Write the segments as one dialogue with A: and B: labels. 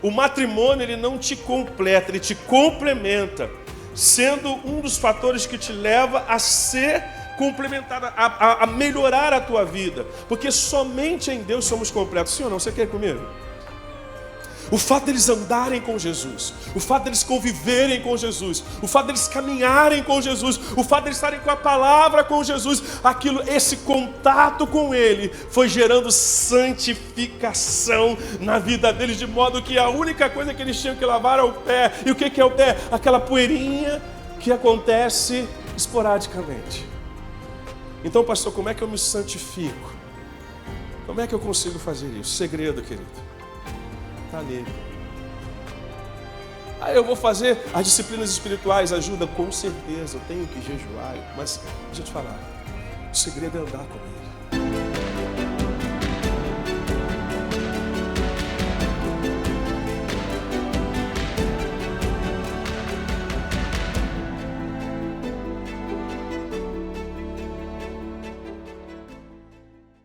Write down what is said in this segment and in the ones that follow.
A: O matrimônio, ele não te completa, ele te complementa, sendo um dos fatores que te leva a ser complementar, a melhorar a tua vida. Porque somente em Deus somos completos. Sim ou não? Você quer ir comigo? O fato deles andarem com Jesus, o fato deles conviverem com Jesus, o fato deles caminharem com Jesus, o fato deles estarem com a palavra com Jesus, esse contato com Ele foi gerando santificação na vida deles, de modo que a única coisa que eles tinham que lavar é o pé. E o que é o pé? Aquela poeirinha que acontece esporadicamente. Então, pastor, como é que eu me santifico? Como é que eu consigo fazer isso? Segredo, querido. Está nele. Eu vou fazer as disciplinas espirituais, ajuda? Com certeza, eu tenho que jejuar. Mas, deixa eu te falar, o segredo é andar com ele.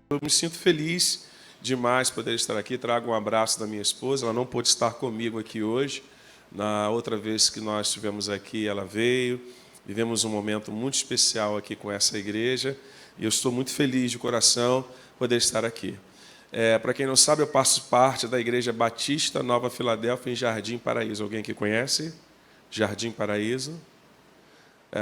A: Eu me sinto feliz demais poder estar aqui. Trago um abraço da minha esposa. Ela não pôde estar comigo aqui hoje. Na outra vez que nós estivemos aqui, ela veio. Vivemos um momento muito especial aqui com essa igreja. E eu estou muito feliz de coração poder estar aqui. Para quem não sabe, eu faço parte da Igreja Batista Nova Filadélfia em Jardim Paraíso. Alguém que conhece? Jardim Paraíso?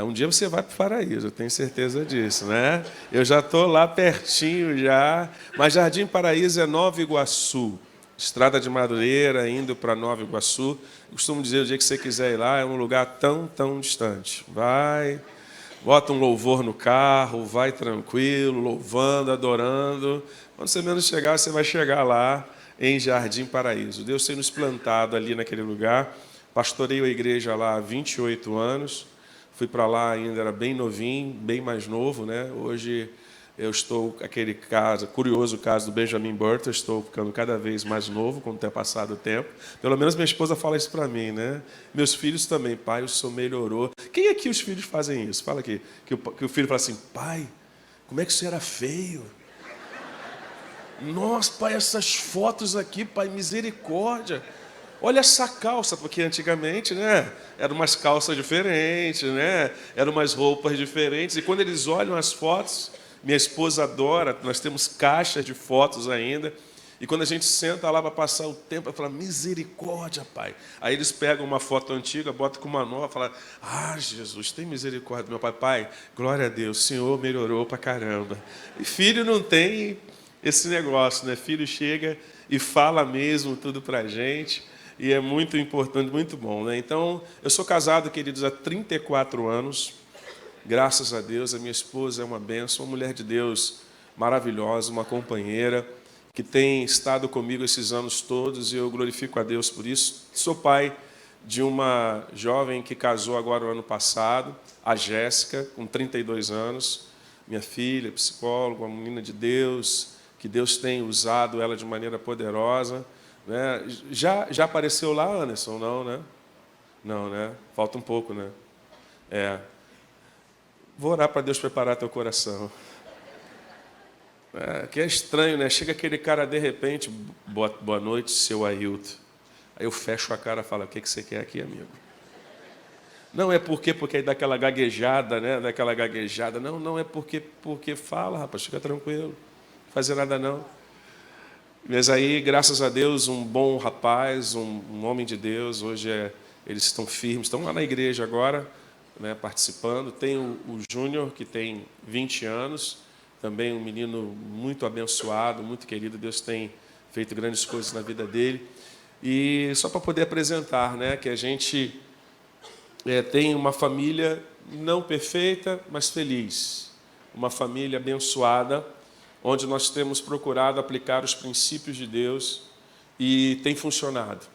A: Um dia você vai para o paraíso, eu tenho certeza disso, né? Eu já estou lá pertinho já, mas Jardim Paraíso é Nova Iguaçu, Estrada de Madureira, indo para Nova Iguaçu. Eu costumo dizer, o dia que você quiser ir lá, é um lugar tão distante. Vai, bota um louvor no carro, vai tranquilo, louvando, adorando. Quando você menos chegar, você vai chegar lá em Jardim Paraíso. Deus tem nos plantado ali naquele lugar. Pastorei a igreja lá há 28 anos. Fui para lá ainda, era bem novinho, bem mais novo, né? Hoje eu estou, aquele caso, curioso caso do Benjamin Button, estou ficando cada vez mais novo, como tem passado o tempo. Pelo menos minha esposa fala isso para mim, né? Meus filhos também, pai, o senhor melhorou. Quem aqui os filhos fazem isso? Fala aqui, que o filho fala assim, pai, como é que você era feio? Nossa, pai, essas fotos aqui, pai, misericórdia. Olha essa calça, porque antigamente, né, eram umas calças diferentes, né, eram umas roupas diferentes. E quando eles olham as fotos, minha esposa adora, nós temos caixas de fotos ainda. E quando a gente senta lá para passar o tempo, ela fala, misericórdia, pai. Aí eles pegam uma foto antiga, botam com uma nova, falam, Jesus, tem misericórdia do meu pai. Pai, glória a Deus, o Senhor melhorou para caramba. E filho não tem esse negócio, né? Filho chega e fala mesmo tudo para a gente. E é muito importante, muito bom, né? Então, eu sou casado, queridos, há 34 anos. Graças a Deus, a minha esposa é uma bênção, uma mulher de Deus maravilhosa, uma companheira que tem estado comigo esses anos todos e eu glorifico a Deus por isso. Sou pai de uma jovem que casou agora no ano passado, a Jéssica, com 32 anos. Minha filha, psicóloga, uma menina de Deus, que Deus tem usado ela de maneira poderosa. Né? Já apareceu lá, Anderson? Não, né? Não, né? Falta um pouco, né? Vou orar para Deus preparar teu coração. Que é estranho, né? Chega aquele cara de repente, boa noite, seu Ailton. Aí eu fecho a cara e falo, o que você quer aqui, amigo? Não é porque aí dá aquela gaguejada, né? Daquela gaguejada. Não é porque fala, rapaz, fica tranquilo. Não fazer nada não. Mas aí, graças a Deus, um bom rapaz, um homem de Deus, hoje eles estão firmes, estão lá na igreja agora, né, participando. Tem o Júnior, que tem 20 anos, também um menino muito abençoado, muito querido, Deus tem feito grandes coisas na vida dele. E só para poder apresentar, né, que a gente tem uma família não perfeita, mas feliz, uma família abençoada, onde nós temos procurado aplicar os princípios de Deus e tem funcionado,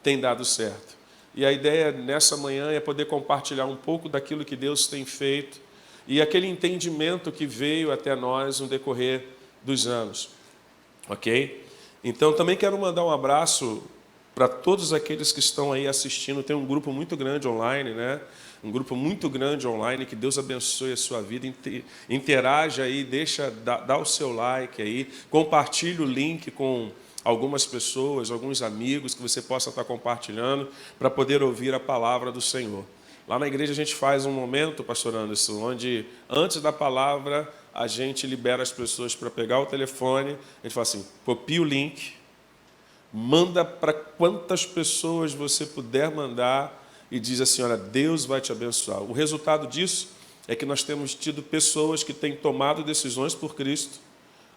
A: tem dado certo. E a ideia nessa manhã é poder compartilhar um pouco daquilo que Deus tem feito e aquele entendimento que veio até nós no decorrer dos anos, ok? Então, também quero mandar um abraço para todos aqueles que estão aí assistindo. Tem um grupo muito grande online, né? Um grupo muito grande online, que Deus abençoe a sua vida, interaja aí, dá o seu like aí, compartilhe o link com algumas pessoas, alguns amigos que você possa estar compartilhando para poder ouvir a palavra do Senhor. Lá na igreja a gente faz um momento, pastor Anderson, onde antes da palavra a gente libera as pessoas para pegar o telefone, a gente fala assim, copia o link, manda para quantas pessoas você puder mandar e diz assim, olha, Deus vai te abençoar. O resultado disso é que nós temos tido pessoas que têm tomado decisões por Cristo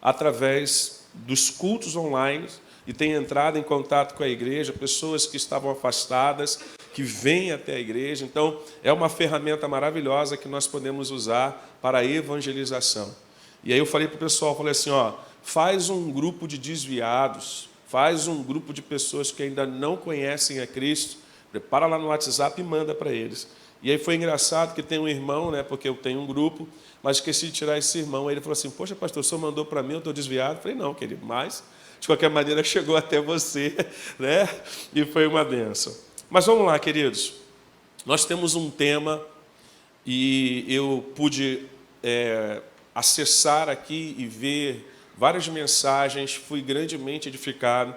A: através dos cultos online e têm entrado em contato com a igreja, pessoas que estavam afastadas, que vêm até a igreja. Então, é uma ferramenta maravilhosa que nós podemos usar para a evangelização. E aí eu falei para o pessoal, falei assim, ó, faz um grupo de desviados, faz um grupo de pessoas que ainda não conhecem a Cristo, prepara lá no WhatsApp e manda para eles. E aí foi engraçado que tem um irmão, né, porque eu tenho um grupo, mas esqueci de tirar esse irmão. Aí ele falou assim, poxa, pastor, o senhor mandou para mim, eu estou desviado. Eu falei, não, querido, mas de qualquer maneira chegou até você, né? E foi uma bênção. Mas vamos lá, queridos. Nós temos um tema e eu pude acessar aqui e ver várias mensagens, fui grandemente edificado.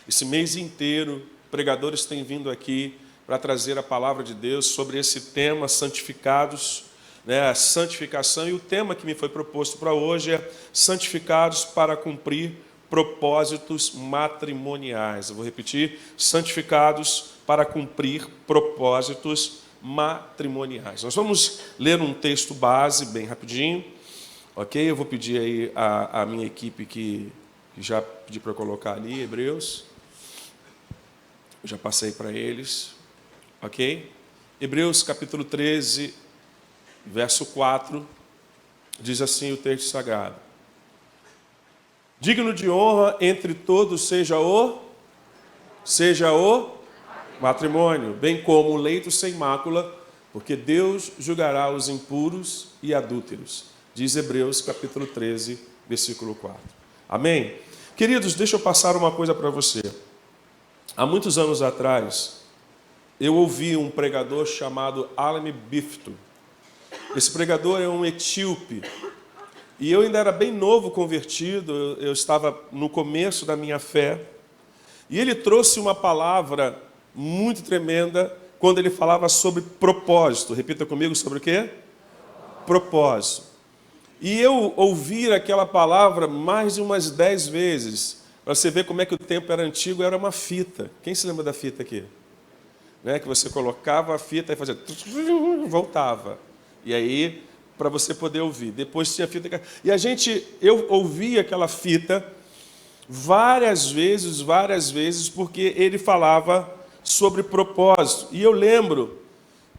A: Esse mês inteiro, pregadores têm vindo aqui para trazer a palavra de Deus sobre esse tema, santificados, né, a santificação. E o tema que me foi proposto para hoje é santificados para cumprir propósitos matrimoniais. Eu vou repetir, santificados para cumprir propósitos matrimoniais. Nós vamos ler um texto base, bem rapidinho, ok? Eu vou pedir aí a minha equipe que já pedi para colocar ali, Hebreus. Eu já passei para eles, ok? Hebreus capítulo 13, verso 4, diz assim o texto sagrado. Digno de honra entre todos seja o matrimônio, bem como o leito sem mácula, porque Deus julgará os impuros e adúlteros. Diz Hebreus capítulo 13, versículo 4. Amém? Queridos, deixa eu passar uma coisa para você. Há muitos anos atrás, eu ouvi um pregador chamado Alem Bifto. Esse pregador é um etíope. E eu ainda era bem novo convertido, eu estava no começo da minha fé. E ele trouxe uma palavra muito tremenda quando ele falava sobre propósito. Repita comigo, sobre o quê? Propósito. E eu ouvi aquela palavra mais de umas 10 vezes. Para você ver como é que o tempo era antigo, era uma fita. Quem se lembra da fita aqui? Né? Que você colocava a fita e fazia... voltava. E aí, para você poder ouvir. Depois tinha fita... E eu ouvia aquela fita várias vezes, porque ele falava sobre propósito. E eu lembro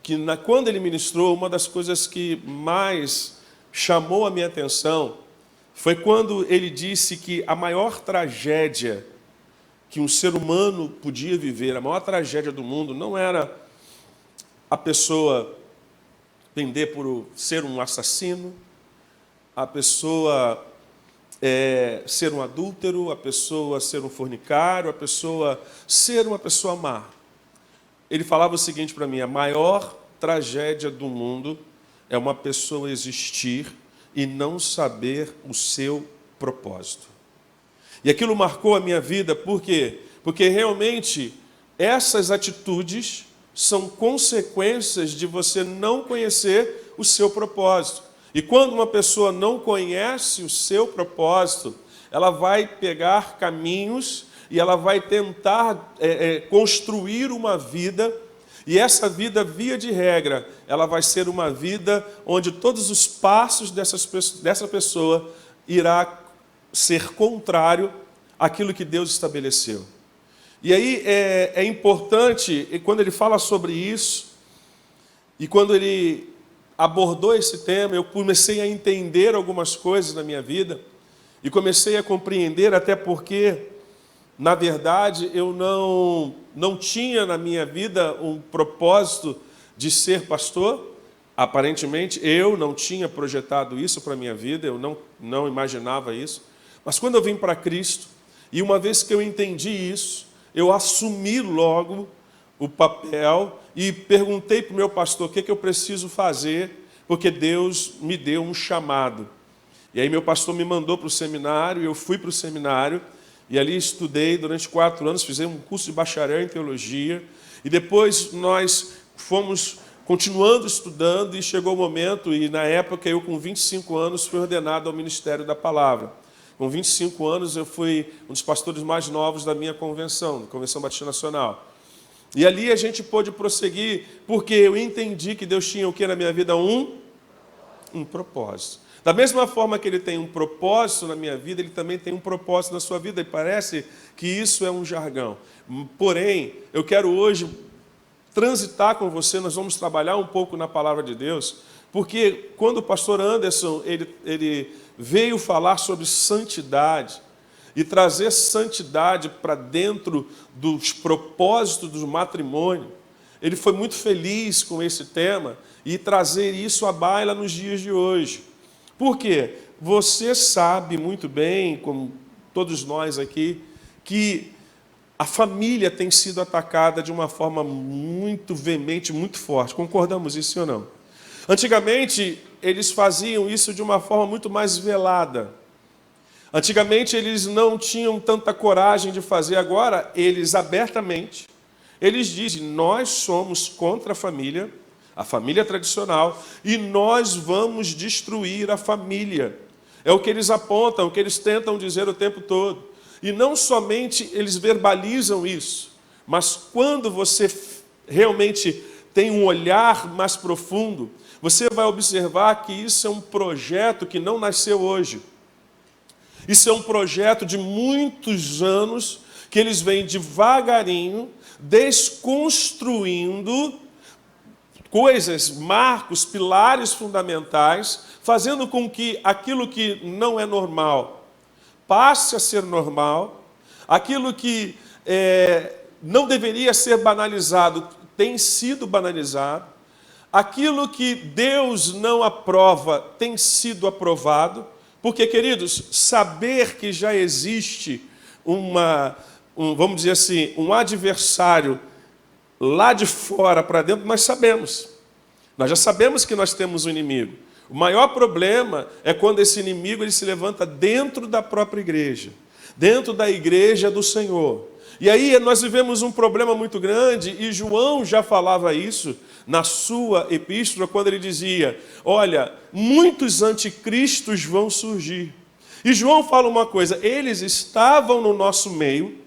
A: que quando ele ministrou, uma das coisas que mais chamou a minha atenção foi quando ele disse que a maior tragédia que um ser humano podia viver, a maior tragédia do mundo, não era a pessoa pender por ser um assassino, a pessoa ser um adúltero, a pessoa ser um fornicário, a pessoa ser uma pessoa má. Ele falava o seguinte para mim, a maior tragédia do mundo é uma pessoa existir e não saber o seu propósito. E aquilo marcou a minha vida, por quê? Porque realmente essas atitudes são consequências de você não conhecer o seu propósito. E quando uma pessoa não conhece o seu propósito, ela vai pegar caminhos e ela vai tentar construir uma vida. E essa vida, via de regra, ela vai ser uma vida onde todos os passos dessa pessoa irá ser contrário àquilo que Deus estabeleceu. E aí é importante, e quando ele fala sobre isso, e quando ele abordou esse tema, eu comecei a entender algumas coisas na minha vida, e comecei a compreender, até porque, na verdade, eu não tinha na minha vida um propósito de ser pastor. Aparentemente, eu não tinha projetado isso para a minha vida, eu não imaginava isso. Mas quando eu vim para Cristo, e uma vez que eu entendi isso, eu assumi logo o papel e perguntei para o meu pastor o que eu preciso fazer, porque Deus me deu um chamado. E aí meu pastor me mandou para o seminário, eu fui para o seminário, E ali estudei durante 4 anos, fizemos um curso de bacharel em teologia. E depois nós fomos continuando estudando e chegou o momento, e na época eu com 25 anos fui ordenado ao Ministério da Palavra. Com 25 anos eu fui um dos pastores mais novos da minha convenção, Convenção Batista Nacional. E ali a gente pôde prosseguir, porque eu entendi que Deus tinha o que na minha vida? Um propósito. Da mesma forma que Ele tem um propósito na minha vida, Ele também tem um propósito na sua vida. E parece que isso é um jargão. Porém, eu quero hoje transitar com você, nós vamos trabalhar um pouco na palavra de Deus, porque quando o pastor Anderson ele veio falar sobre santidade, e trazer santidade para dentro dos propósitos do matrimônio, ele foi muito feliz com esse tema e trazer isso à baila nos dias de hoje. Por quê? Você sabe muito bem, como todos nós aqui, que a família tem sido atacada de uma forma muito veemente, muito forte. Concordamos isso ou não? Antigamente, eles faziam isso de uma forma muito mais velada. Antigamente, eles não tinham tanta coragem de fazer. Agora, eles abertamente, eles dizem, nós somos contra a família tradicional, e nós vamos destruir a família. É o que eles apontam, o que eles tentam dizer o tempo todo. E não somente eles verbalizam isso, mas quando você realmente tem um olhar mais profundo, você vai observar que isso é um projeto que não nasceu hoje. Isso é um projeto de muitos anos, que eles vêm devagarinho, desconstruindo coisas, marcos, pilares fundamentais, fazendo com que aquilo que não é normal passe a ser normal, aquilo que não deveria ser banalizado tem sido banalizado, aquilo que Deus não aprova tem sido aprovado, porque, queridos, saber que já existe vamos dizer assim, um adversário lá de fora para dentro, nós sabemos. Nós já sabemos que nós temos um inimigo. O maior problema é quando esse inimigo ele se levanta dentro da própria igreja, dentro da igreja do Senhor. E aí nós vivemos um problema muito grande, e João já falava isso na sua epístola, quando ele dizia, olha, muitos anticristos vão surgir. E João fala uma coisa, eles estavam no nosso meio,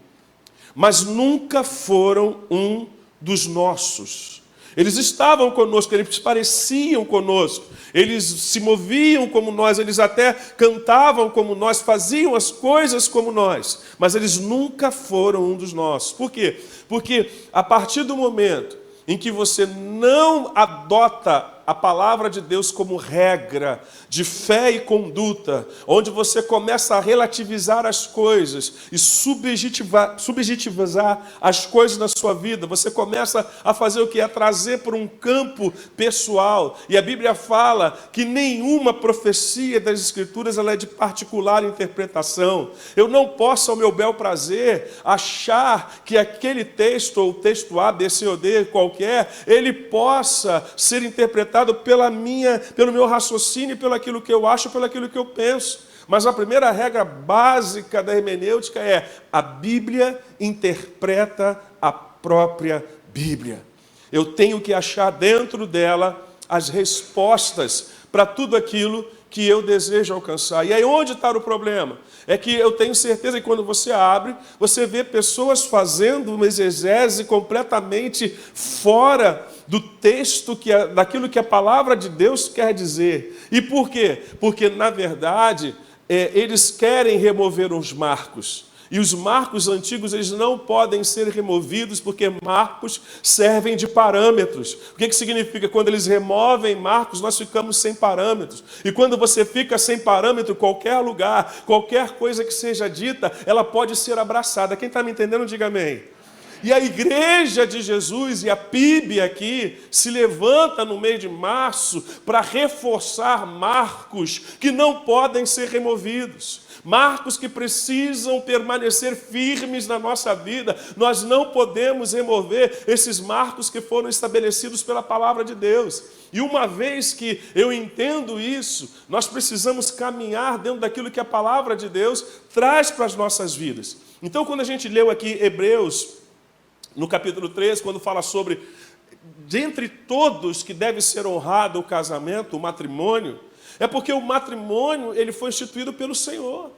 A: mas nunca foram um dos nossos. Eles estavam conosco, eles pareciam conosco, eles se moviam como nós, eles até cantavam como nós, faziam as coisas como nós, mas eles nunca foram um dos nossos. Por quê? Porque a partir do momento em que você não adota a palavra de Deus como regra de fé e conduta, onde você começa a relativizar as coisas e subjetivizar as coisas na sua vida, você começa a fazer o que? A trazer para um campo pessoal. E a Bíblia fala que nenhuma profecia das Escrituras ela é de particular interpretação. Eu não posso, ao meu bel prazer, achar que aquele texto, ou texto A, B, C ou D, qualquer, ele possa ser interpretado pelo meu raciocínio, pelo aquilo que eu acho, pelo aquilo que eu penso. Mas a primeira regra básica da hermenêutica é: a Bíblia interpreta a própria Bíblia. Eu tenho que achar dentro dela as respostas para tudo aquilo que eu desejo alcançar. E aí onde está o problema? É que eu tenho certeza que quando você abre, você vê pessoas fazendo uma exegese completamente fora do texto, daquilo que a palavra de Deus quer dizer. E por quê? Porque, na verdade, eles querem remover os marcos. E os marcos antigos, eles não podem ser removidos, porque marcos servem de parâmetros. O que significa? Quando eles removem marcos, nós ficamos sem parâmetros. E quando você fica sem parâmetro, qualquer lugar, qualquer coisa que seja dita, ela pode ser abraçada. Quem está me entendendo, diga amém. E a igreja de Jesus, e a PIB aqui, se levanta no mês de março para reforçar marcos que não podem ser removidos. Marcos que precisam permanecer firmes na nossa vida. Nós não podemos remover esses marcos que foram estabelecidos pela palavra de Deus. E uma vez que eu entendo isso, nós precisamos caminhar dentro daquilo que a palavra de Deus traz para as nossas vidas. Então, quando a gente leu aqui Hebreus, no capítulo 13, quando fala sobre, dentre todos que deve ser honrado o casamento, o matrimônio, é porque o matrimônio ele foi instituído pelo Senhor.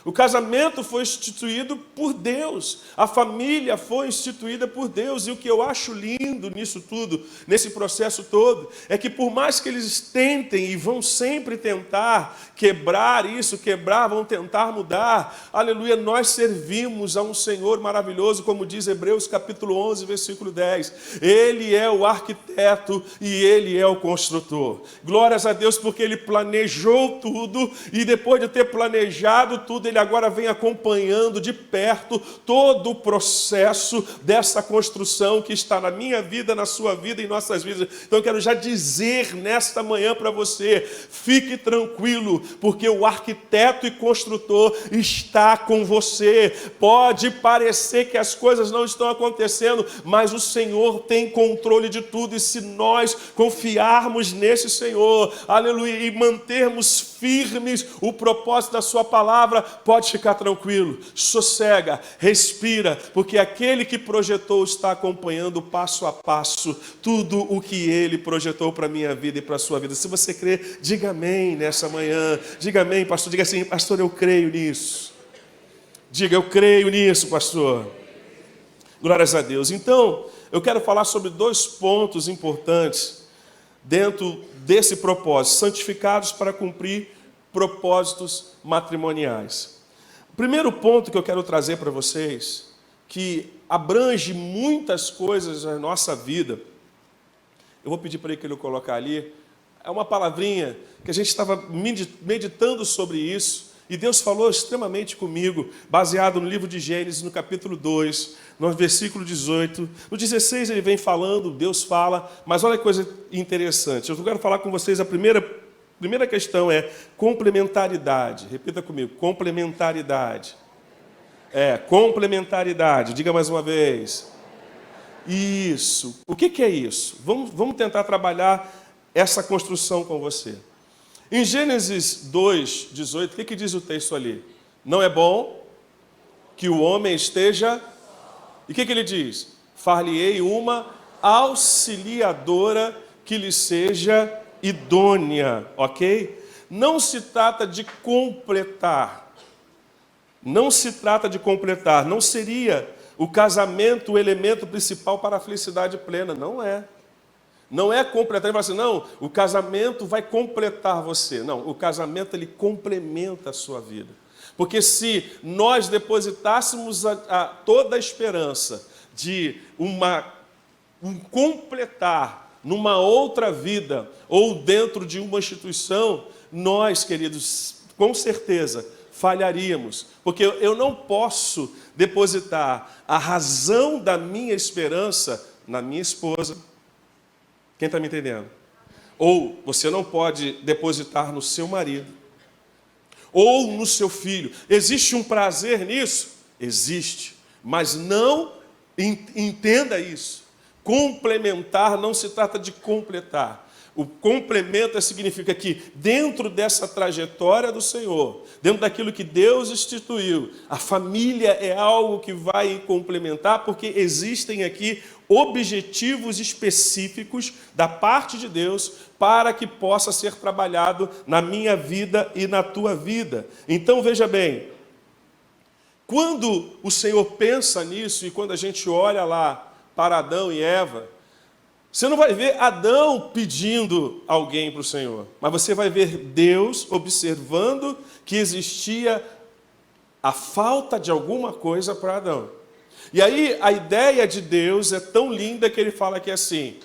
A: O casamento foi instituído por Deus, a família foi instituída por Deus, e o que eu acho lindo nisso tudo, nesse processo todo, é que por mais que eles tentem e vão sempre tentar quebrar isso, vão tentar mudar, aleluia, nós servimos a um Senhor maravilhoso, como diz Hebreus capítulo 11, versículo 10, Ele é o arquiteto e Ele é o construtor. Glórias a Deus, porque Ele planejou tudo, e depois de ter planejado tudo, Ele agora vem acompanhando de perto todo o processo dessa construção que está na minha vida, na sua vida e em nossas vidas. Então eu quero já dizer nesta manhã para você, fique tranquilo, porque o arquiteto e construtor está com você. Pode parecer que as coisas não estão acontecendo, mas o Senhor tem controle de tudo, e se nós confiarmos nesse Senhor, aleluia, e mantermos firmes o propósito da sua palavra, pode ficar tranquilo, sossega, respira, porque aquele que projetou está acompanhando passo a passo tudo o que Ele projetou para a minha vida e para a sua vida. Se você crê, diga amém nessa manhã, diga amém, pastor, diga assim, pastor, eu creio nisso. Diga, eu creio nisso, pastor. Glórias a Deus. Então, eu quero falar sobre 2 pontos importantes dentro desse propósito, santificados para cumprir propósitos matrimoniais. O primeiro ponto que eu quero trazer para vocês, que abrange muitas coisas na nossa vida, eu vou pedir para ele colocar ali, é uma palavrinha que a gente estava meditando sobre isso, e Deus falou extremamente comigo, baseado no livro de Gênesis, no capítulo 2, no versículo 18. No 16 ele vem falando, Deus fala, mas olha que coisa interessante. Eu quero falar com vocês, a primeira questão é complementaridade. Repita comigo, complementaridade. Complementaridade. Diga mais uma vez. Isso. O que é isso? Vamos tentar trabalhar essa construção com você. Em Gênesis 2, 18, o que diz o texto ali? Não é bom que o homem esteja... E o que ele diz? Far-lhe-ei uma auxiliadora que lhe seja idônea, ok? Não se trata de completar. Não se trata de completar. Não seria o casamento o elemento principal para a felicidade plena. Não é. Não é completar. Ele fala assim, não, o casamento vai completar você. Não, o casamento ele complementa a sua vida. Porque se nós depositássemos toda a esperança de um completar numa outra vida ou dentro de uma instituição, nós, queridos, com certeza falharíamos. Porque eu não posso depositar a razão da minha esperança na minha esposa. Quem está me entendendo? Ou você não pode depositar no seu marido. Ou no seu filho. Existe um prazer nisso? Existe. Mas não entenda isso. Complementar não se trata de completar. O complemento significa que dentro dessa trajetória do Senhor, dentro daquilo que Deus instituiu, a família é algo que vai complementar, porque existem aqui objetivos específicos da parte de Deus para que possa ser trabalhado na minha vida e na tua vida. Então, veja bem, quando o Senhor pensa nisso e quando a gente olha lá para Adão e Eva, você não vai ver Adão pedindo alguém para o Senhor, mas você vai ver Deus observando que existia a falta de alguma coisa para Adão. E aí a ideia de Deus é tão linda que ele fala que assim,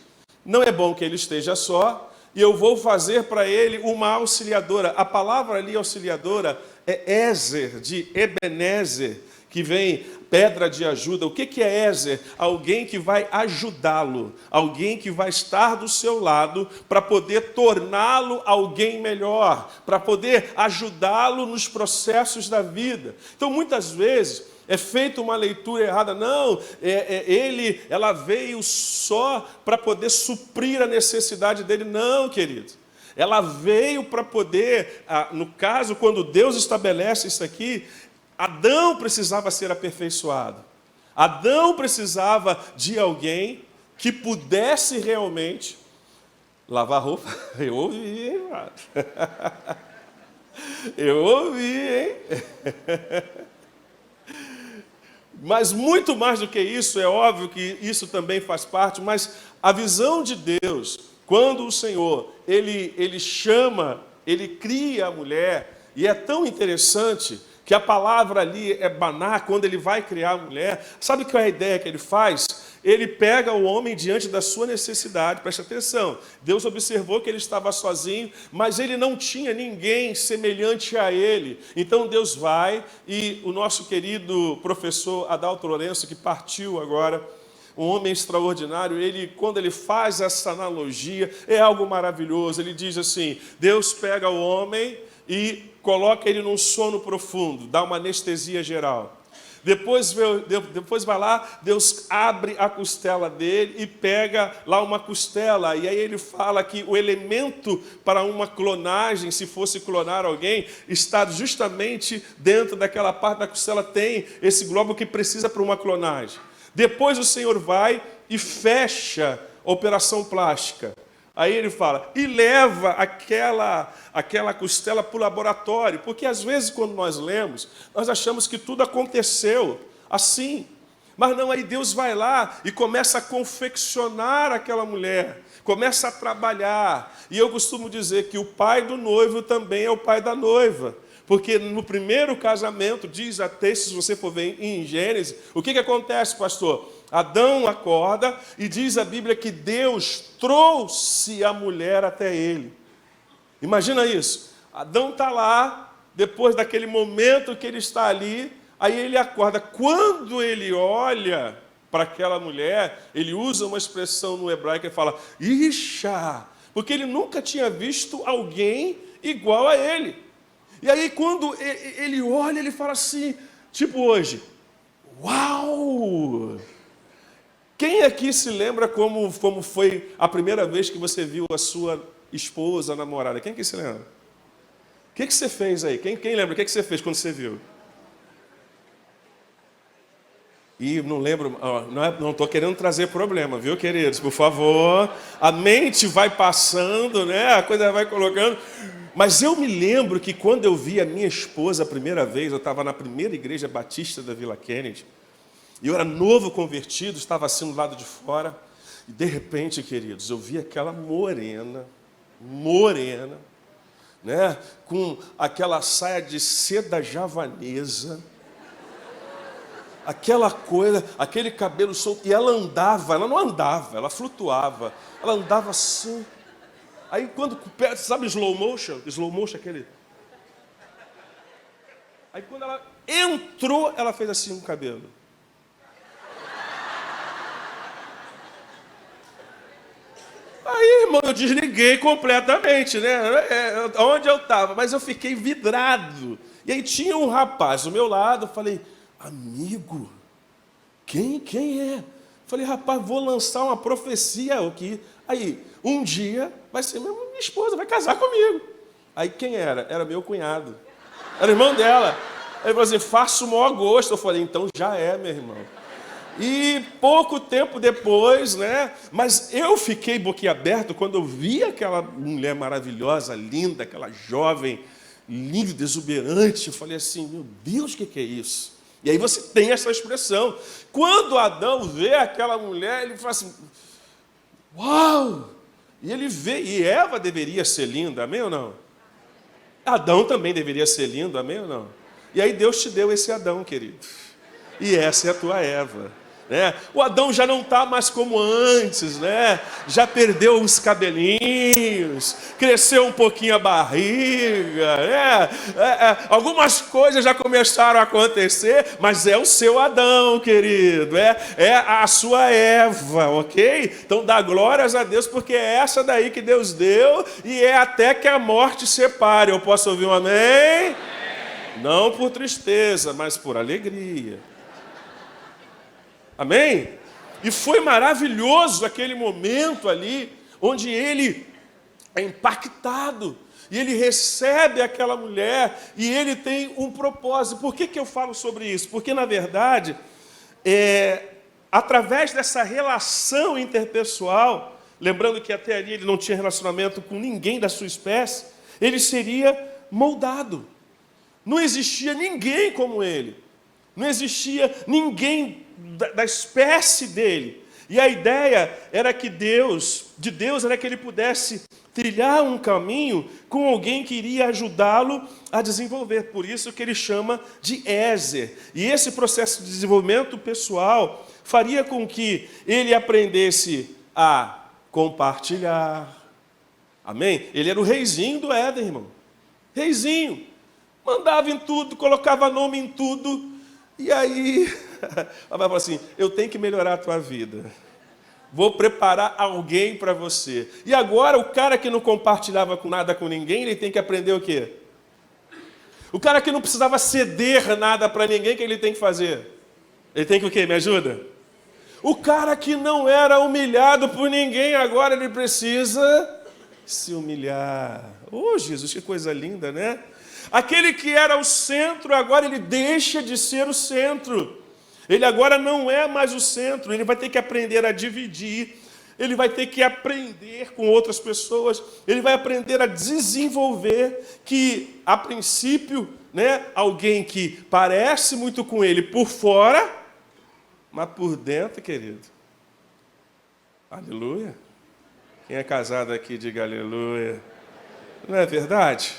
A: não é bom que ele esteja só, e eu vou fazer para ele uma auxiliadora. A palavra ali, auxiliadora, é Ezer, de Ebenezer, que vem pedra de ajuda. O que é Ezer? Alguém que vai ajudá-lo, alguém que vai estar do seu lado para poder torná-lo alguém melhor, para poder ajudá-lo nos processos da vida. Então, muitas vezes, é feita uma leitura errada. Não, ela veio só para poder suprir a necessidade dele. Não, querido. Ela veio para poder, no caso, quando Deus estabelece isso aqui, Adão precisava ser aperfeiçoado. Adão precisava de alguém que pudesse realmente lavar roupa. Eu ouvi, hein, mano? Eu ouvi, hein? Mas muito mais do que isso, é óbvio que isso também faz parte, mas a visão de Deus, quando o Senhor, ele chama, ele cria a mulher, e é tão interessante que a palavra ali é baná, quando ele vai criar a mulher, sabe qual é a ideia que ele faz? Ele pega o homem diante da sua necessidade, preste atenção, Deus observou que ele estava sozinho, mas ele não tinha ninguém semelhante a ele, então Deus vai, e o nosso querido professor Adalto Lourenço, que partiu agora, um homem extraordinário, quando ele faz essa analogia, é algo maravilhoso, ele diz assim, Deus pega o homem e coloca ele num sono profundo, dá uma anestesia geral. Depois vai lá, Deus abre a costela dele e pega lá uma costela. E aí ele fala que o elemento para uma clonagem, se fosse clonar alguém, está justamente dentro daquela parte da costela, tem esse globo que precisa para uma clonagem. Depois o Senhor vai e fecha a operação plástica. Aí ele fala, e leva aquela costela para o laboratório, porque às vezes quando nós lemos, nós achamos que tudo aconteceu assim. Mas não, aí Deus vai lá e começa a confeccionar aquela mulher, começa a trabalhar. E eu costumo dizer que o pai do noivo também é o pai da noiva. Porque no primeiro casamento, diz até, se você for ver em Gênesis, o que acontece, pastor? Adão acorda e diz a Bíblia que Deus trouxe a mulher até ele. Imagina isso. Adão está lá, depois daquele momento que ele está ali, aí ele acorda. Quando ele olha para aquela mulher, ele usa uma expressão no hebraico e fala, Isha, porque ele nunca tinha visto alguém igual a ele. E aí quando ele olha, ele fala assim, tipo hoje, uau! Quem aqui se lembra como foi a primeira vez que você viu a sua esposa, a namorada? Quem aqui se lembra? O que você fez aí? Quem lembra? O que você fez quando você viu? E não lembro, não estou querendo trazer problema, viu, queridos? Por favor, a mente vai passando, né? A coisa vai colocando. Mas eu me lembro que quando eu vi a minha esposa a primeira vez, eu estava na primeira igreja batista da Vila Kennedy, e eu era novo convertido, estava assim do lado de fora, e de repente, queridos, eu vi aquela morena, né, com aquela saia de seda javanesa, aquela coisa, aquele cabelo solto, e ela não andava, ela flutuava, ela andava assim. Aí quando, sabe slow motion aquele? Aí quando ela entrou, ela fez assim no cabelo. Aí, irmão, eu desliguei completamente, né? Onde eu estava, mas eu fiquei vidrado. E aí tinha um rapaz do meu lado, eu falei, amigo, quem é? Falei, rapaz, vou lançar uma profecia aqui. Aí, um dia, vai ser minha esposa, vai casar comigo. Aí quem era? Era meu cunhado. Era irmão dela. Ele falou assim, faço o maior gosto. Eu falei, então já é, meu irmão. E pouco tempo depois, né? Mas eu fiquei boquiaberto quando eu vi aquela mulher maravilhosa, linda, aquela jovem, linda, exuberante. Eu falei assim, meu Deus, o que é isso? E aí você tem essa expressão. Quando Adão vê aquela mulher, ele fala assim, uau! E ele vê, e Eva deveria ser linda, amém ou não? Adão também deveria ser lindo, amém ou não? E aí Deus te deu esse Adão, querido. E essa é a tua Eva. Né? O Adão já não está mais como antes, né? Já perdeu os cabelinhos, cresceu um pouquinho a barriga, né? Algumas coisas já começaram a acontecer, mas é o seu Adão, querido, é a sua Eva, ok? Então dá glórias a Deus, porque é essa daí que Deus deu, e é até que a morte separe. Eu posso ouvir um amém? Não por tristeza, mas por alegria. Amém? E foi maravilhoso aquele momento ali, onde ele é impactado. e ele recebe aquela mulher, e ele tem um propósito. Por que eu falo sobre isso? Porque, na verdade, através dessa relação interpessoal, lembrando que até ali ele não tinha relacionamento com ninguém da sua espécie, ele seria moldado. Não existia ninguém como ele. Não existia ninguém da espécie dele. E a ideia era que de Deus era que ele pudesse trilhar um caminho com alguém que iria ajudá-lo a desenvolver. Por isso que ele chama de Ézer. E esse processo de desenvolvimento pessoal faria com que ele aprendesse a compartilhar. Amém? Ele era o reizinho do Éden, irmão. Reizinho. Mandava em tudo, colocava nome em tudo. E aí, ela vai falar assim, eu tenho que melhorar a tua vida. Vou preparar alguém para você. E agora, o cara que não compartilhava com nada com ninguém, ele tem que aprender o quê? O cara que não precisava ceder nada para ninguém, o que ele tem que fazer? Ele tem que o quê? Me ajuda? O cara que não era humilhado por ninguém, agora ele precisa se humilhar. Oh, Jesus, que coisa linda, né? Aquele que era o centro, agora ele deixa de ser o centro. Ele agora não é mais o centro, ele vai ter que aprender a dividir, ele vai ter que aprender com outras pessoas, ele vai aprender a desenvolver que, a princípio, né, alguém que parece muito com ele por fora, mas por dentro, querido, aleluia. Quem é casado aqui, diga aleluia. Não é verdade?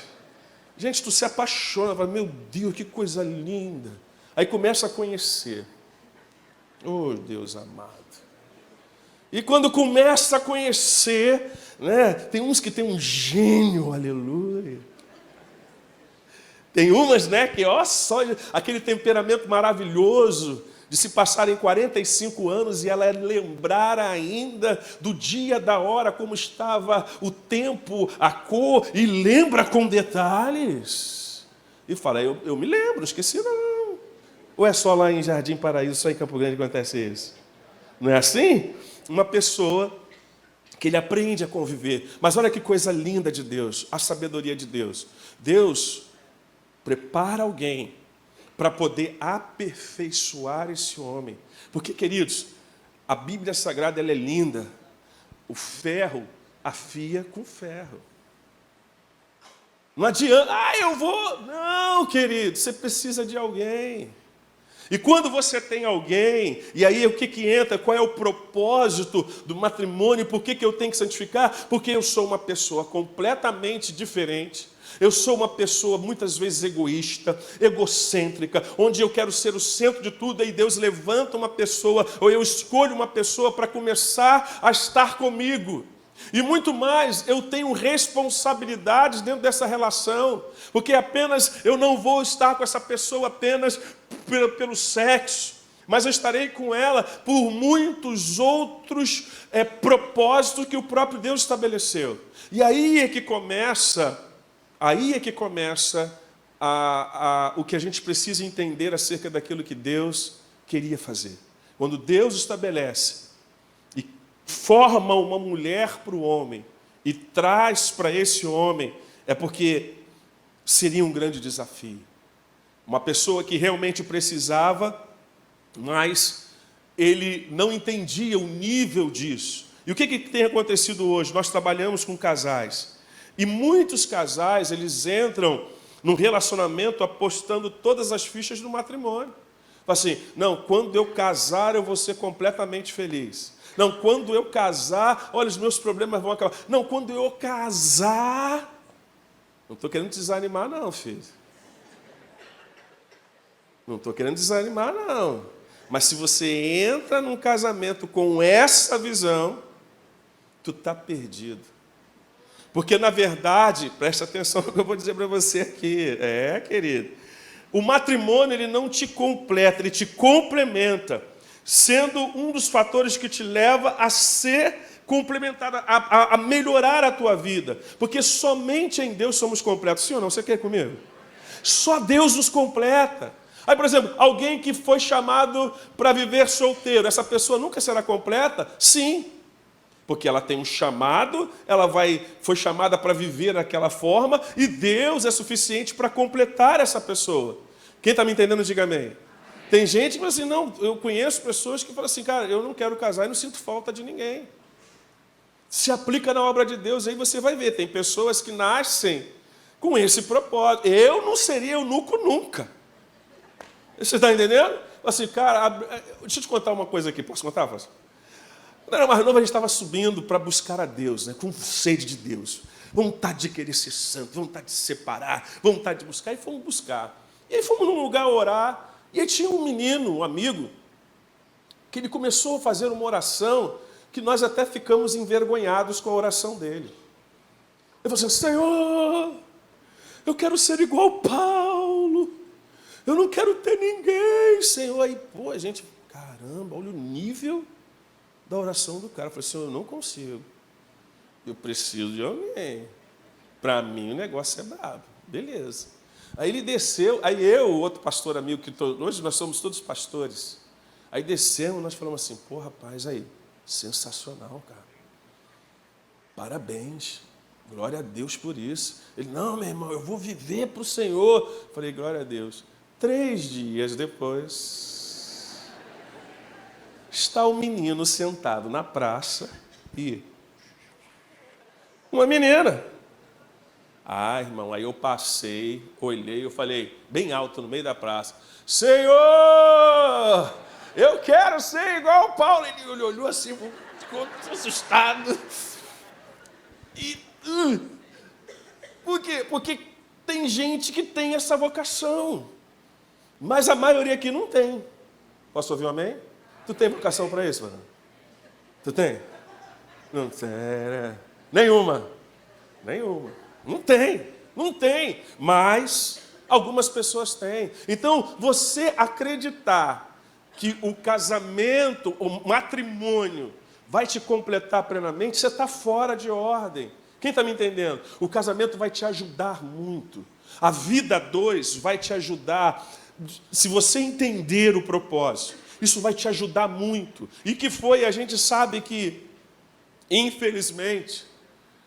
A: Gente, tu se apaixona, fala, meu Deus, que coisa linda. Aí começa a conhecer. Oh, Deus amado. E quando começa a conhecer, né, tem uns que tem um gênio, aleluia. Tem umas, né, que ó, só aquele temperamento maravilhoso de se passarem 45 anos e ela lembrar ainda do dia, da hora, como estava o tempo, a cor, e lembra com detalhes. E fala, eu me lembro, esqueci não. Ou é só lá em Jardim Paraíso, só em Campo Grande que acontece isso? Não é assim? Uma pessoa que ele aprende a conviver. Mas olha que coisa linda de Deus, a sabedoria de Deus. Deus prepara alguém para poder aperfeiçoar esse homem. Porque, queridos, a Bíblia Sagrada ela é linda. O ferro afia com ferro. Não adianta, eu vou. Não, querido, você precisa de alguém. E quando você tem alguém, e aí o que entra? Qual é o propósito do matrimônio? Por que eu tenho que santificar? Porque eu sou uma pessoa completamente diferente. Eu sou uma pessoa muitas vezes egoísta, egocêntrica, onde eu quero ser o centro de tudo, e Deus levanta uma pessoa, ou eu escolho uma pessoa para começar a estar comigo. E muito mais, eu tenho responsabilidades dentro dessa relação, porque apenas eu não vou estar com essa pessoa apenas pelo sexo, mas eu estarei com ela por muitos outros propósitos que o próprio Deus estabeleceu. E aí é que começa o que a gente precisa entender acerca daquilo que Deus queria fazer. Quando Deus estabelece e forma uma mulher para o homem e traz para esse homem, é porque seria um grande desafio. Uma pessoa que realmente precisava, mas ele não entendia o nível disso. E o que tem acontecido hoje? Nós trabalhamos com casais. E muitos casais, eles entram num relacionamento apostando todas as fichas no matrimônio. Assim, não, quando eu casar eu vou ser completamente feliz. Não, quando eu casar, olha, os meus problemas vão acabar. Não, quando eu casar... Não estou querendo desanimar não, filho. Não estou querendo desanimar não. Mas se você entra num casamento com essa visão, tu está perdido. Porque, na verdade, presta atenção no que eu vou dizer para você aqui. Querido. O matrimônio, ele não te completa, ele te complementa, sendo um dos fatores que te leva a ser complementado, a melhorar a tua vida. Porque somente em Deus somos completos. Sim ou não? Você quer comigo? Só Deus nos completa. Aí, por exemplo, alguém que foi chamado para viver solteiro, essa pessoa nunca será completa? Sim. Porque ela tem um chamado, foi chamada para viver daquela forma, e Deus é suficiente para completar essa pessoa. Quem está me entendendo, diga amém. Tem gente que fala assim, não, eu conheço pessoas que falam assim, cara, eu não quero casar e não sinto falta de ninguém. Se aplica na obra de Deus, aí você vai ver. Tem pessoas que nascem com esse propósito. Eu não seria eunuco nunca. Você está entendendo? Assim, cara, deixa eu te contar uma coisa aqui. Posso contar, Fábio? Quando eu era mais novo, a gente estava subindo para buscar a Deus, né? Com sede de Deus. Vontade de querer ser santo, vontade de separar, vontade de buscar. E fomos buscar. E aí fomos num lugar orar. E aí tinha um menino, um amigo, que ele começou a fazer uma oração que nós até ficamos envergonhados com a oração dele. Ele falou assim, Senhor, eu quero ser igual Paulo, eu não quero ter ninguém, Senhor. Aí, pô, a gente, caramba, olha o nível da oração do cara. Eu falei, Senhor, eu não consigo, eu preciso de alguém. Para mim o negócio é brabo, beleza. Aí ele desceu, aí eu, o outro pastor amigo, hoje nós somos todos pastores, aí descemos, nós falamos assim, pô, rapaz, aí, sensacional, cara. Parabéns, glória a Deus por isso. Ele, não, meu irmão, eu vou viver para o Senhor. Falei, glória a Deus. 3 dias depois, está o menino sentado na praça e uma menina. Ah, irmão, aí eu passei, olhei, eu falei, bem alto no meio da praça, Senhor, eu quero ser igual ao Paulo. Ele olhou assim, ficou assustado. E, por quê? Porque tem gente que tem essa vocação, mas a maioria aqui não tem. Posso ouvir um amém? Tu tem vocação para isso, mano? Tu tem? Não tem, né? Nenhuma. Não tem, mas algumas pessoas têm. Então, você acreditar que o casamento, o matrimônio, vai te completar plenamente, você está fora de ordem. Quem está me entendendo? O casamento vai te ajudar muito. A vida 2 vai te ajudar, se você entender o propósito. Isso vai te ajudar muito. E que foi, a gente sabe que, infelizmente,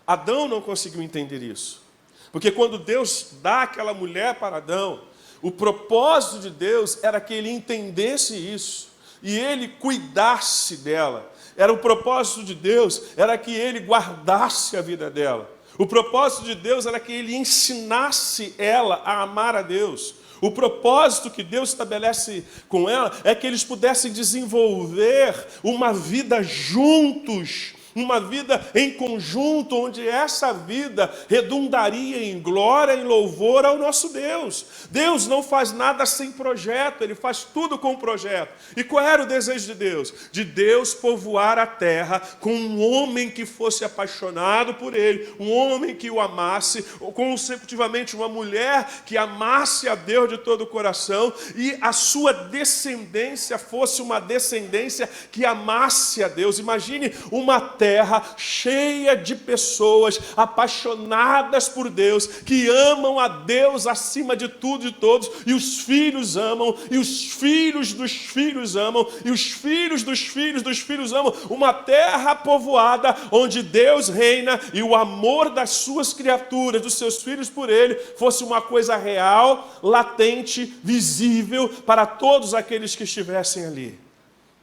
A: Adão não conseguiu entender isso. Porque quando Deus dá aquela mulher para Adão, o propósito de Deus era que ele entendesse isso e ele cuidasse dela. O propósito de Deus era que ele guardasse a vida dela. O propósito de Deus era que ele ensinasse ela a amar a Deus. O propósito que Deus estabelece com ela é que eles pudessem desenvolver uma vida juntos, uma vida em conjunto, onde essa vida redundaria em glória e louvor ao nosso Deus. Deus não faz nada sem projeto, Ele faz tudo com projeto. E qual era o desejo de Deus? De Deus povoar a terra com um homem que fosse apaixonado por Ele, um homem que o amasse, ou consecutivamente uma mulher que amasse a Deus de todo o coração, e a sua descendência fosse uma descendência que amasse a Deus. Imagine uma terra cheia de pessoas apaixonadas por Deus, que amam a Deus acima de tudo e de todos, e os filhos amam, e os filhos dos filhos amam, e os filhos dos filhos dos filhos amam. Uma terra povoada onde Deus reina e o amor das suas criaturas, dos seus filhos por Ele, fosse uma coisa real, latente, visível para todos aqueles que estivessem ali.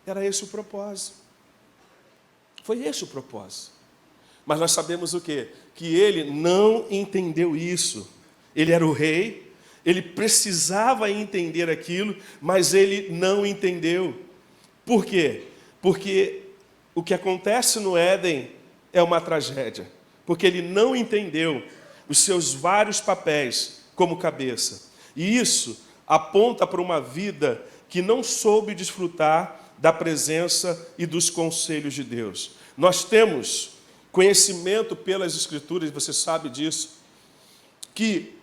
A: Era esse o propósito. Foi esse o propósito. Mas nós sabemos o quê? Que ele não entendeu isso. Ele era o rei, ele precisava entender aquilo, mas ele não entendeu. Por quê? Porque o que acontece no Éden é uma tragédia. Porque ele não entendeu os seus vários papéis como cabeça. E isso aponta para uma vida que não soube desfrutar da presença e dos conselhos de Deus. Nós temos conhecimento pelas Escrituras, você sabe disso, que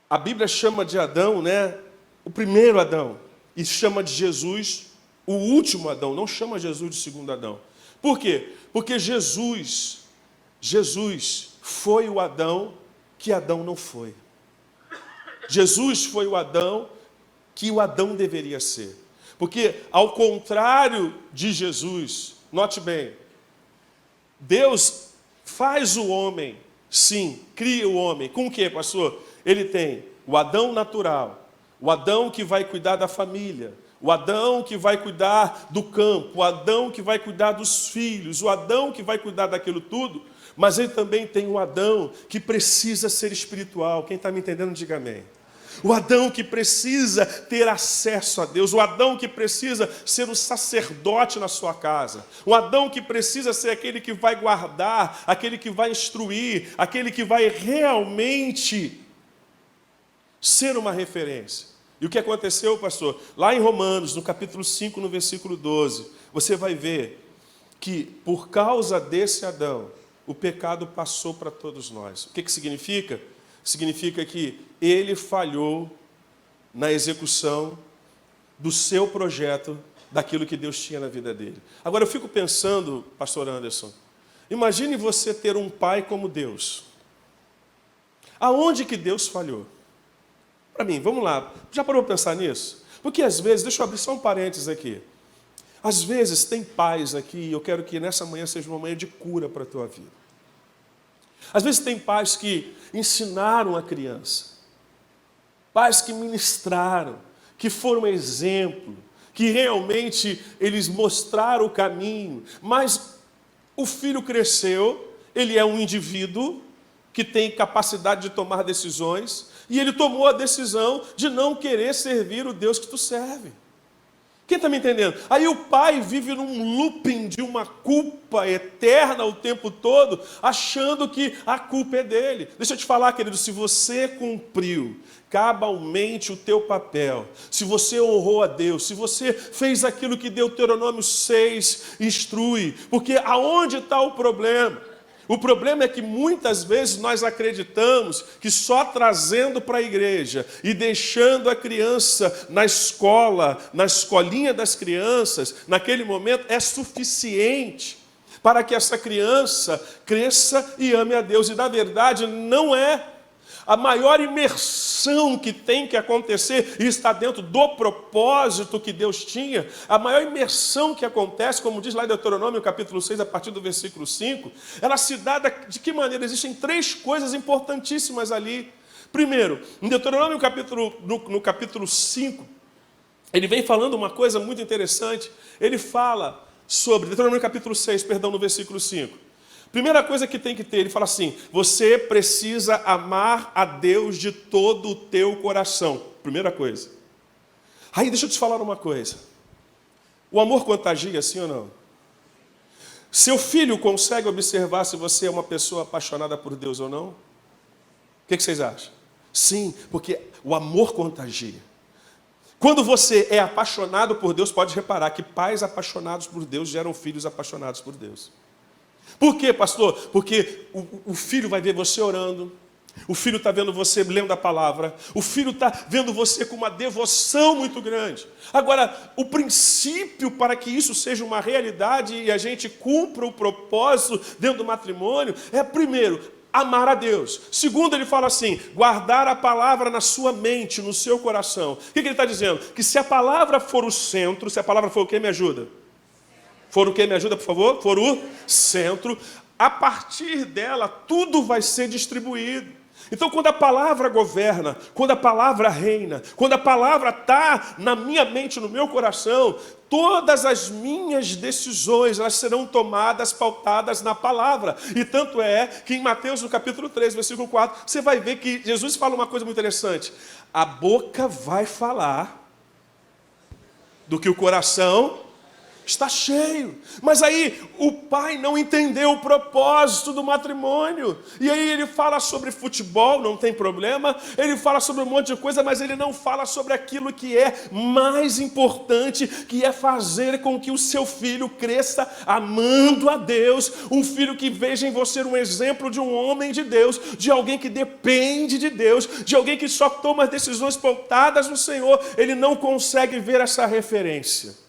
A: a Bíblia chama de Adão, né, o primeiro Adão, e chama de Jesus o último Adão, não chama Jesus de segundo Adão. Por quê? Porque Jesus foi o Adão que Adão não foi. Jesus foi o Adão que o Adão deveria ser. Porque, ao contrário de Jesus, note bem, Deus faz o homem, sim, cria o homem. Com o quê, pastor? Ele tem o Adão natural, o Adão que vai cuidar da família, o Adão que vai cuidar do campo, o Adão que vai cuidar dos filhos, o Adão que vai cuidar daquilo tudo, mas ele também tem o Adão que precisa ser espiritual. Quem está me entendendo, diga amém. O Adão que precisa ter acesso a Deus, o Adão que precisa ser um sacerdote na sua casa, o Adão que precisa ser aquele que vai guardar, aquele que vai instruir, aquele que vai realmente ser uma referência. E o que aconteceu, pastor? Lá em Romanos, no capítulo 5, no versículo 12, você vai ver que por causa desse Adão, o pecado passou para todos nós. O que significa? Significa que ele falhou na execução do seu projeto, daquilo que Deus tinha na vida dele. Agora eu fico pensando, pastor Anderson, imagine você ter um pai como Deus. Aonde que Deus falhou? Para mim, vamos lá, já parou para pensar nisso? Porque às vezes, deixa eu abrir só um parênteses aqui. Às vezes tem pais aqui, e eu quero que nessa manhã seja uma manhã de cura para a tua vida. Às vezes tem pais que ensinaram a criança, pais que ministraram, que foram exemplo, que realmente eles mostraram o caminho, mas o filho cresceu, ele é um indivíduo que tem capacidade de tomar decisões, e ele tomou a decisão de não querer servir o Deus que tu serve. Quem está me entendendo? Aí o pai vive num looping de uma culpa eterna o tempo todo, achando que a culpa é dele. Deixa eu te falar, querido, se você cumpriu cabalmente o teu papel, se você honrou a Deus, se você fez aquilo que Deuteronômio 6 instrui, porque aonde está o problema? O problema é que muitas vezes nós acreditamos que só trazendo para a igreja e deixando a criança na escola, na escolinha das crianças, naquele momento é suficiente para que essa criança cresça e ame a Deus. E na verdade não é. A maior imersão que tem que acontecer, e está dentro do propósito que Deus tinha, a maior imersão que acontece, como diz lá em Deuteronômio capítulo 6, a partir do versículo 5, ela se dá de que maneira? Existem três coisas importantíssimas ali. Primeiro, em Deuteronômio no capítulo 5, ele vem falando uma coisa muito interessante. Ele fala sobre, Deuteronômio capítulo 6, perdão, no versículo 5. Primeira coisa que tem que ter, ele fala assim, você precisa amar a Deus de todo o teu coração. Primeira coisa. Aí deixa eu te falar uma coisa. O amor contagia, sim ou não? Seu filho consegue observar se você é uma pessoa apaixonada por Deus ou não? O que vocês acham? Sim, porque o amor contagia. Quando você é apaixonado por Deus, pode reparar que pais apaixonados por Deus geram filhos apaixonados por Deus. Por quê, pastor? Porque o filho vai ver você orando, o filho está vendo você lendo a palavra, o filho está vendo você com uma devoção muito grande. Agora, o princípio para que isso seja uma realidade e a gente cumpra o propósito dentro do matrimônio é, primeiro, amar a Deus. Segundo, ele fala assim, guardar a palavra na sua mente, no seu coração. O que ele está dizendo? Que se a palavra for o centro, se a palavra for o que me ajuda? For o que me ajuda, por favor? For o centro. A partir dela, tudo vai ser distribuído. Então, quando a palavra governa, quando a palavra reina, quando a palavra está na minha mente, no meu coração, todas as minhas decisões, elas serão tomadas, pautadas na palavra. E tanto é que em Mateus, no capítulo 3, versículo 4, você vai ver que Jesus fala uma coisa muito interessante. A boca vai falar do que o coração está cheio. Mas aí o pai não entendeu o propósito do matrimônio. E aí ele fala sobre futebol, não tem problema. Ele fala sobre um monte de coisa, mas ele não fala sobre aquilo que é mais importante, que é fazer com que o seu filho cresça amando a Deus. Um filho que veja em você um exemplo de um homem de Deus, de alguém que depende de Deus, de alguém que só toma decisões pautadas no Senhor. Ele não consegue ver essa referência.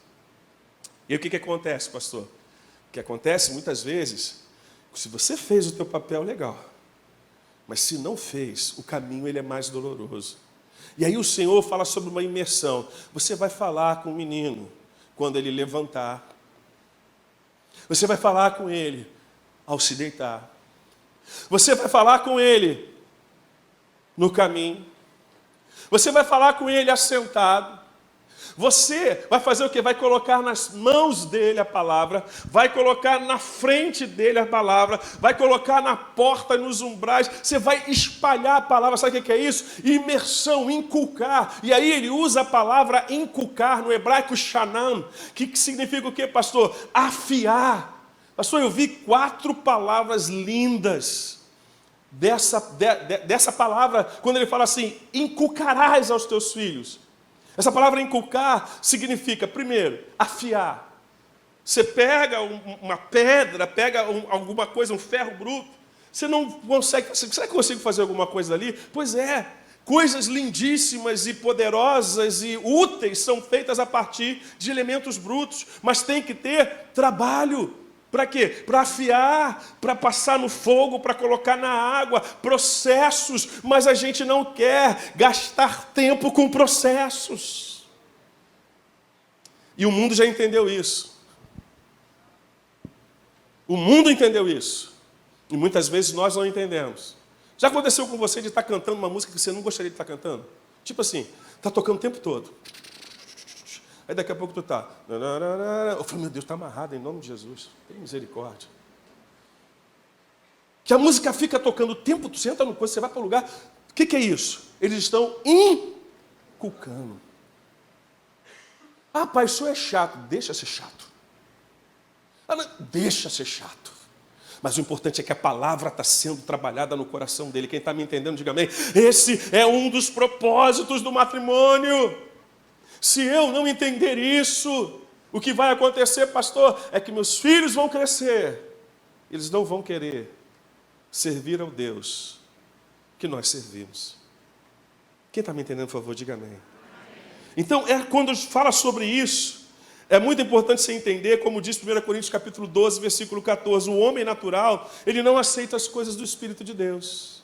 A: E o que acontece, pastor? O que acontece muitas vezes, se você fez o teu papel, legal. Mas se não fez, o caminho ele é mais doloroso. E aí o Senhor fala sobre uma imersão. Você vai falar com o menino quando ele levantar. Você vai falar com ele ao se deitar. Você vai falar com ele no caminho. Você vai falar com ele assentado. Você vai fazer o quê? Vai colocar nas mãos dele a palavra, vai colocar na frente dele a palavra, vai colocar na porta, nos umbrais, você vai espalhar a palavra. Sabe o que é isso? Imersão, inculcar. E aí ele usa a palavra inculcar, no hebraico shanam, que significa o quê, pastor? Afiar. Pastor, eu vi 4 palavras lindas dessa palavra, quando ele fala assim, inculcarás aos teus filhos. Essa palavra inculcar significa, primeiro, afiar. Você pega uma pedra, pega alguma coisa, um ferro bruto, você não consegue, será que eu consigo fazer alguma coisa ali? Pois é, coisas lindíssimas e poderosas e úteis são feitas a partir de elementos brutos, mas tem que ter trabalho. Para quê? Para afiar, para passar no fogo, para colocar na água, processos, mas a gente não quer gastar tempo com processos. E o mundo já entendeu isso. O mundo entendeu isso. E muitas vezes nós não entendemos. Já aconteceu com você de estar cantando uma música que você não gostaria de estar cantando? Tipo assim, está tocando o tempo todo. Aí daqui a pouco tu está. Eu falei, meu Deus, está amarrado em nome de Jesus. Tem misericórdia. Que a música fica tocando o tempo, tu senta no coisa, você vai para o lugar. O que é isso? Eles estão inculcando. Ah, pai, isso é chato. Deixa ser chato. Ah, não, deixa ser chato. Mas o importante é que a palavra está sendo trabalhada no coração dele. Quem está me entendendo, diga amém. Esse é um dos propósitos do matrimônio. Se eu não entender isso, o que vai acontecer, pastor, é que meus filhos vão crescer. Eles não vão querer servir ao Deus que nós servimos. Quem está me entendendo, por favor, diga amém. Então, quando fala sobre isso, é muito importante você entender, como diz 1 Coríntios capítulo 12, versículo 14, o homem natural, ele não aceita as coisas do Espírito de Deus.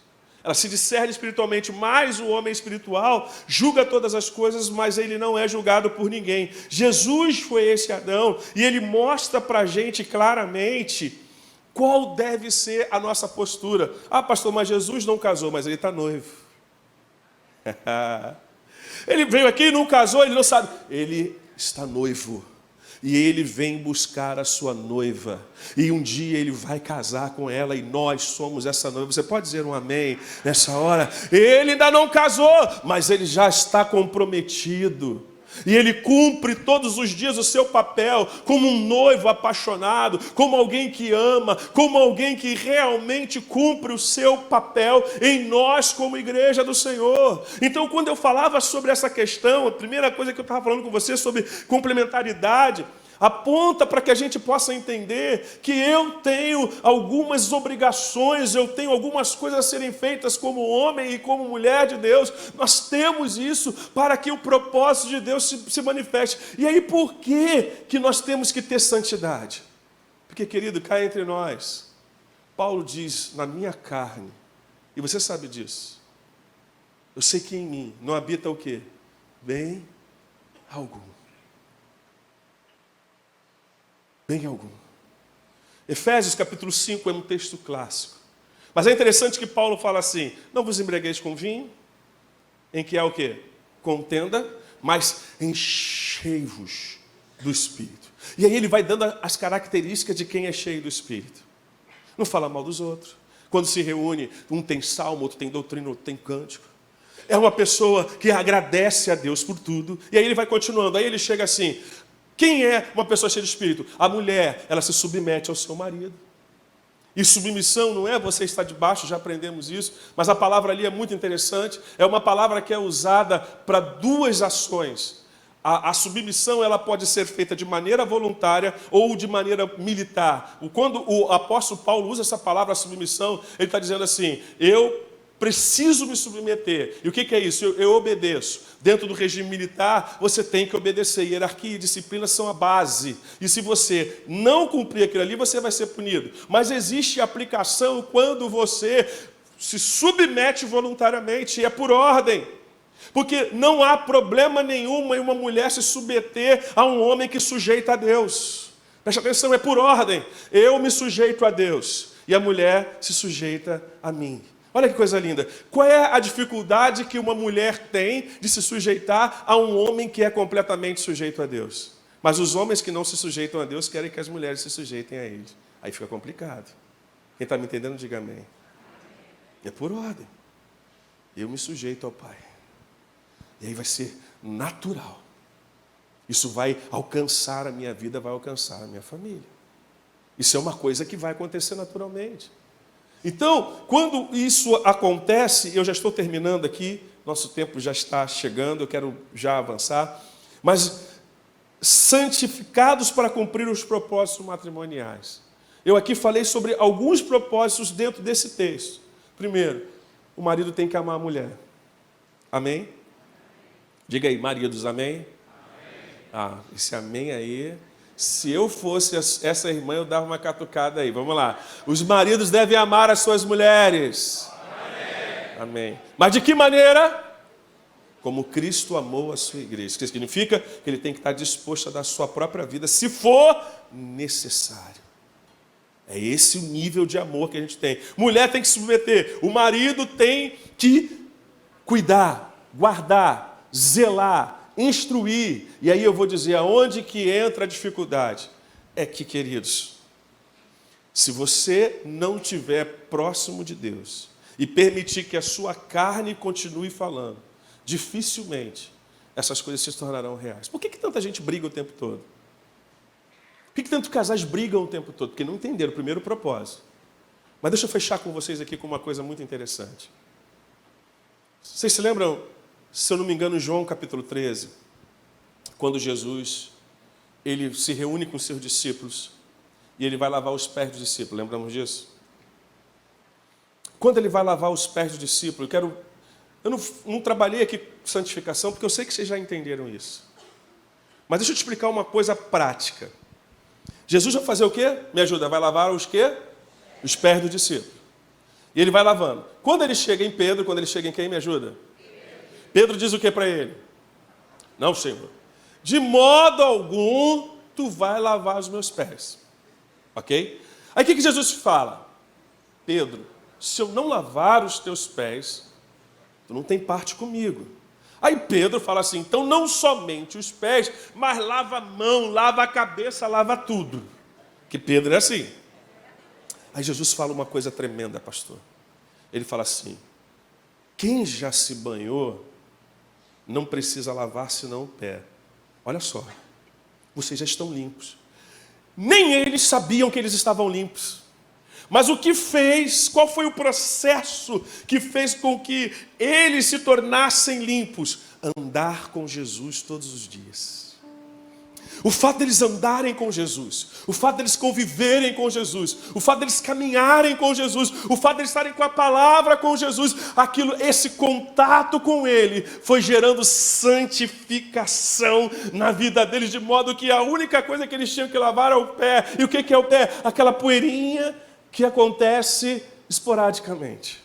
A: Ela se discerne espiritualmente, mas o homem espiritual julga todas as coisas, mas ele não é julgado por ninguém. Jesus foi esse Adão, e ele mostra para a gente claramente qual deve ser a nossa postura. Ah, pastor, mas Jesus não casou, mas ele está noivo. Ele veio aqui e não casou, ele não sabe. Ele está noivo. E ele vem buscar a sua noiva. E um dia ele vai casar com ela e nós somos essa noiva. Você pode dizer um amém nessa hora? Ele ainda não casou, mas ele já está comprometido. E ele cumpre todos os dias o seu papel como um noivo apaixonado, como alguém que ama, como alguém que realmente cumpre o seu papel em nós como igreja do Senhor. Então, quando eu falava sobre essa questão, a primeira coisa que eu estava falando com você sobre complementaridade, aponta para que a gente possa entender que eu tenho algumas obrigações, eu tenho algumas coisas a serem feitas como homem e como mulher de Deus. Nós temos isso para que o propósito de Deus se manifeste. E aí por que nós temos que ter santidade? Porque, querido, cá entre nós, Paulo diz, na minha carne, e você sabe disso, eu sei que em mim não habita o quê? Bem algum. Bem algum. Efésios capítulo 5 é um texto clássico. Mas é interessante que Paulo fala assim, não vos embriagueis com vinho, em que há o quê? Contenda, mas enchei-vos do Espírito. E aí ele vai dando as características de quem é cheio do Espírito. Não fala mal dos outros. Quando se reúne, um tem salmo, outro tem doutrina, outro tem cântico. É uma pessoa que agradece a Deus por tudo. E aí ele vai continuando, aí ele chega assim, quem é uma pessoa cheia de Espírito? A mulher, ela se submete ao seu marido. E submissão não é você estar debaixo, já aprendemos isso, mas a palavra ali é muito interessante, é uma palavra que é usada para duas ações. A submissão ela pode ser feita de maneira voluntária ou de maneira militar. Quando o apóstolo Paulo usa essa palavra submissão, ele está dizendo assim, eu preciso me submeter. E o que é isso? Eu obedeço. Dentro do regime militar, você tem que obedecer. Hierarquia e disciplina são a base. E se você não cumprir aquilo ali, você vai ser punido. Mas existe aplicação quando você se submete voluntariamente. E é por ordem. Porque não há problema nenhum em uma mulher se submeter a um homem que sujeita a Deus. Preste atenção, é por ordem. Eu me sujeito a Deus e a mulher se sujeita a mim. Olha que coisa linda. Qual é a dificuldade que uma mulher tem de se sujeitar a um homem que é completamente sujeito a Deus? Mas os homens que não se sujeitam a Deus querem que as mulheres se sujeitem a eles. Aí fica complicado. Quem está me entendendo, diga amém. É por ordem. Eu me sujeito ao Pai. E aí vai ser natural. Isso vai alcançar a minha vida, vai alcançar a minha família. Isso é uma coisa que vai acontecer naturalmente. Então, quando isso acontece, eu já estou terminando aqui, nosso tempo já está chegando, eu quero já avançar, mas santificados para cumprir os propósitos matrimoniais. Eu aqui falei sobre alguns propósitos dentro desse texto. Primeiro, o marido tem que amar a mulher. Amém? Diga aí, maridos, amém? Esse amém aí, se eu fosse essa irmã, eu dava uma catucada aí. Vamos lá. Os maridos devem amar as suas mulheres. Amém. Mas de que maneira? Como Cristo amou a sua igreja. Isso significa que ele tem que estar disposto a dar a sua própria vida, se for necessário. É esse o nível de amor que a gente tem. Mulher tem que se submeter. O marido tem que cuidar, guardar, zelar, instruir. E aí eu vou dizer aonde que entra a dificuldade. É que, queridos, se você não estiver próximo de Deus e permitir que a sua carne continue falando, dificilmente essas coisas se tornarão reais. Por que tanta gente briga o tempo todo? Por que tantos casais brigam o tempo todo? Porque não entenderam o primeiro propósito. Mas deixa eu fechar com vocês aqui com uma coisa muito interessante. Vocês se lembram, se eu não me engano, em João capítulo 13, quando Jesus ele se reúne com seus discípulos e ele vai lavar os pés dos discípulos, lembramos disso? Quando ele vai lavar os pés dos discípulos, eu não trabalhei aqui com santificação, porque eu sei que vocês já entenderam isso. Mas deixa eu te explicar uma coisa prática. Jesus vai fazer o quê? Me ajuda, vai lavar os quê? Os pés do discípulo. E ele vai lavando. Quando ele chega em Pedro, quando ele chega em quem? Me ajuda? Pedro diz o que para ele? Não, Senhor. De modo algum, tu vai lavar os meus pés. Ok? Aí o que Jesus fala? Pedro, se eu não lavar os teus pés, tu não tem parte comigo. Aí Pedro fala assim, então não somente os pés, mas lava a mão, lava a cabeça, lava tudo. Que Pedro é assim. Aí Jesus fala uma coisa tremenda, pastor. Ele fala assim, quem já se banhou não precisa lavar senão o pé. Olha só, vocês já estão limpos. Nem eles sabiam que eles estavam limpos. Mas o que fez, qual foi o processo que fez com que eles se tornassem limpos? Andar com Jesus todos os dias. O fato deles andarem com Jesus, o fato deles conviverem com Jesus, o fato deles caminharem com Jesus, o fato deles estarem com a palavra com Jesus, esse contato com Ele foi gerando santificação na vida deles, de modo que a única coisa que eles tinham que lavar é o pé. E o que é o pé? Aquela poeirinha que acontece esporadicamente.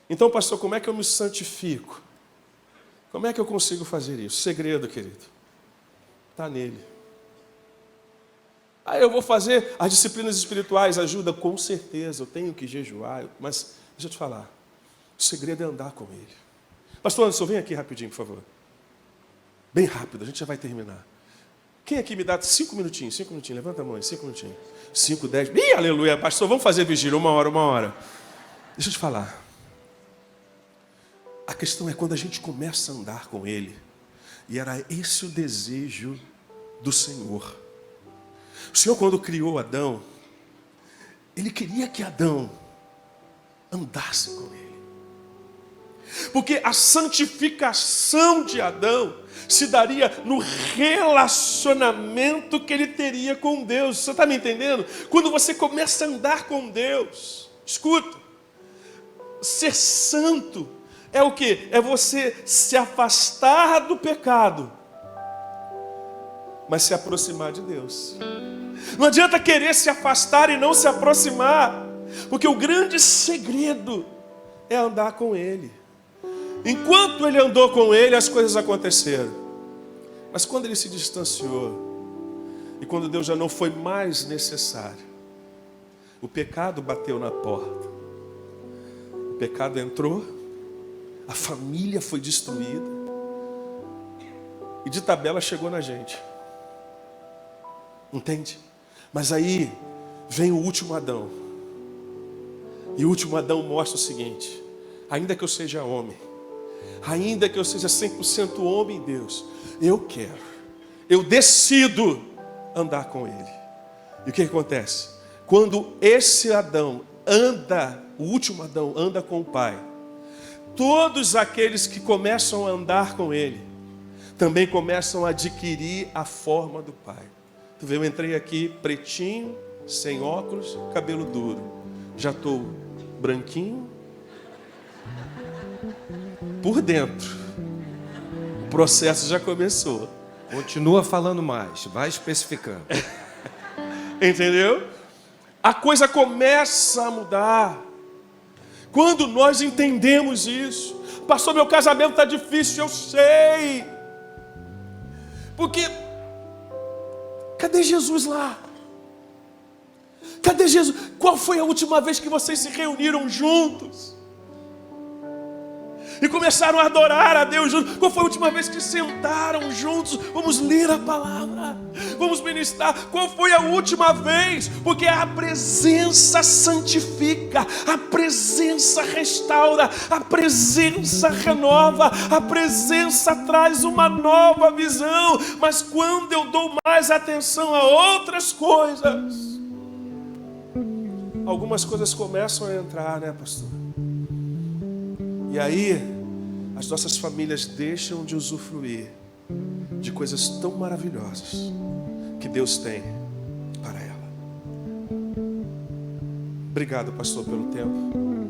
A: Então, pastor, como é que eu me santifico? Como é que eu consigo fazer isso? Segredo, querido, está nele. Aí eu vou fazer as disciplinas espirituais, ajuda, com certeza, eu tenho que jejuar, mas deixa eu te falar, o segredo é andar com ele. Pastor Anderson, vem aqui rapidinho, por favor. Bem rápido, a gente já vai terminar. Quem aqui me dá 5 minutinhos, levanta a mão, 5 minutinhos. 5, 10, ih, aleluia, pastor, vamos fazer vigília, uma hora. Deixa eu te falar. A questão é quando a gente começa a andar com ele, e era esse o desejo do Senhor. O Senhor, quando criou Adão, Ele queria que Adão andasse com Ele. Porque a santificação de Adão se daria no relacionamento que ele teria com Deus. Você está me entendendo? Quando você começa a andar com Deus, escuta, ser santo é o quê? É você se afastar do pecado, mas se aproximar de Deus. Não adianta querer se afastar e não se aproximar, porque o grande segredo é andar com Ele. Enquanto ele andou com Ele, as coisas aconteceram. Mas quando ele se distanciou, E quando Deus já não foi mais necessário, o pecado bateu na porta. O pecado entrou, a família foi destruída, e de tabela chegou na gente. Entende? Mas aí vem o último Adão. E o último Adão mostra o seguinte: ainda que eu seja homem, ainda que eu seja 100% homem, Deus, eu decido andar com Ele. E o que acontece? Quando esse Adão anda, o último Adão anda com o Pai, todos aqueles que começam a andar com Ele, também começam a adquirir a forma do Pai. Tu vê, eu entrei aqui pretinho, sem óculos, cabelo duro. Já estou branquinho por dentro. O processo já começou.
B: Continua falando mais, vai especificando.
A: Entendeu? A coisa começa a mudar. Quando nós entendemos isso. Pastor, meu casamento está difícil, eu sei. Porque cadê Jesus lá? Cadê Jesus? Qual foi a última vez que vocês se reuniram juntos? E começaram a adorar a Deus juntos. Qual foi a última vez que sentaram juntos? Vamos ler a palavra, vamos ministrar. Qual foi a última vez? Porque a presença santifica, a presença restaura, a presença renova, a presença traz uma nova visão. Mas quando eu dou mais atenção a outras coisas, algumas coisas começam a entrar, né, pastor? E aí, as nossas famílias deixam de usufruir de coisas tão maravilhosas que Deus tem para ela. Obrigado, pastor, pelo tempo.